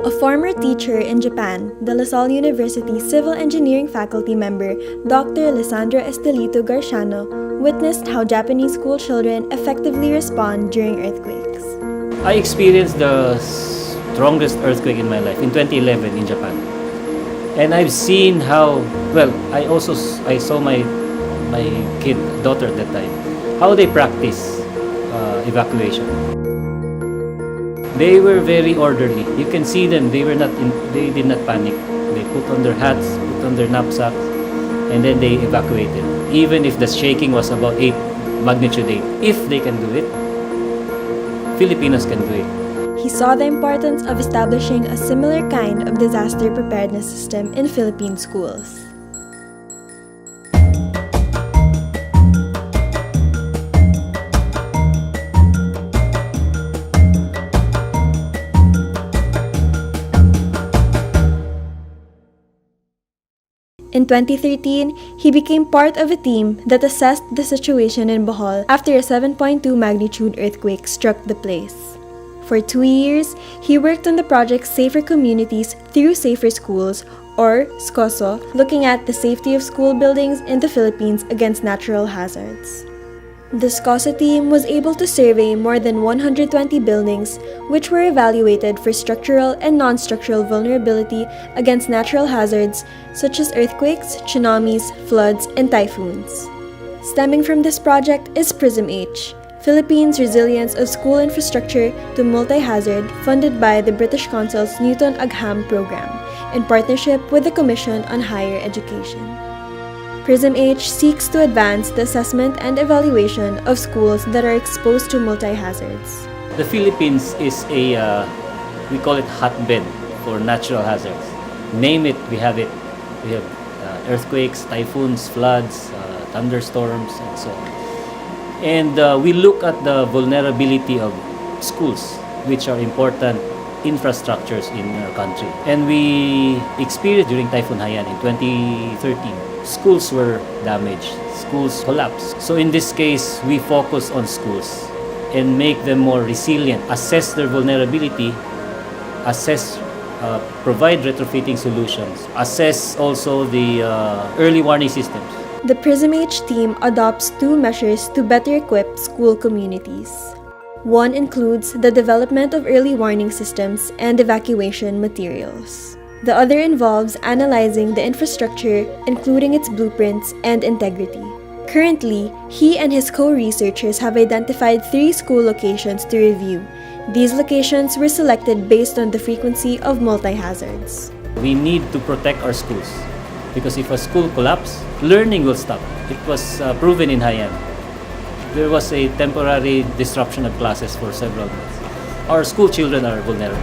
A former teacher in Japan, the Salle University civil engineering faculty member Dr. Estelito Garciano witnessed how Japanese school children effectively respond during earthquakes. I experienced the strongest earthquake in my life in 2011 in Japan. And I've seen how, I saw my daughter at that time, how they practice evacuation. They were very orderly. You can see them, they did not panic. They put on their hats, put on their knapsacks, and then they evacuated. Even if the shaking was about magnitude 8. If they can do it, Filipinos can do it. He saw the importance of establishing a similar kind of disaster preparedness system in Philippine schools. In 2013, he became part of a team that assessed the situation in Bohol after a 7.2 magnitude earthquake struck the place. For 2 years, he worked on the project Safer Communities Through Safer Schools, or SCOSO, looking at the safety of school buildings in the Philippines against natural hazards. The SCOSO team was able to survey more than 120 buildings, which were evaluated for structural and non-structural vulnerability against natural hazards such as earthquakes, tsunamis, floods, and typhoons. Stemming from this project is PRISM-H, Philippines' Resilience of School Infrastructure to Multi-Hazard, funded by the British Council's Newton Agham program, in partnership with the Commission on Higher Education. PRISM-H seeks to advance the assessment and evaluation of schools that are exposed to multi-hazards. The Philippines is we call it hotbed for natural hazards. Name it, we have it. We have earthquakes, typhoons, floods, thunderstorms, and so on. And we look at the vulnerability of schools, which are important infrastructures in our country. And we experienced during Typhoon Haiyan in 2013, schools were damaged, schools collapsed. So in this case, we focus on schools and make them more resilient, assess their vulnerability, provide retrofitting solutions, assess also the early warning systems. The PRISM-H team adopts 2 measures to better equip school communities. One includes the development of early warning systems and evacuation materials. The other involves analyzing the infrastructure, including its blueprints and integrity. Currently, he and his co-researchers have identified 3 school locations to review. These locations were selected based on the frequency of multi-hazards. We need to protect our schools because if a school collapses, learning will stop. It was proven in Haiyan. There was a temporary disruption of classes for several months. Our school children are vulnerable.